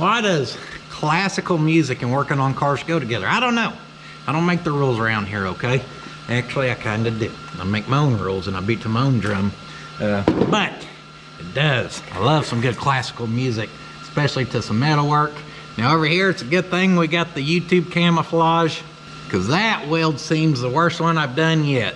Why does classical music and working on cars go together? I don't know. I don't make the rules around here, okay? Actually, I kind of do. I make my own rules and I beat to my own drum. But it does. I love some good classical music, especially to some metal work. Now over here, it's a good thing we got the YouTube camouflage, because that weld seam's the worst one I've done yet.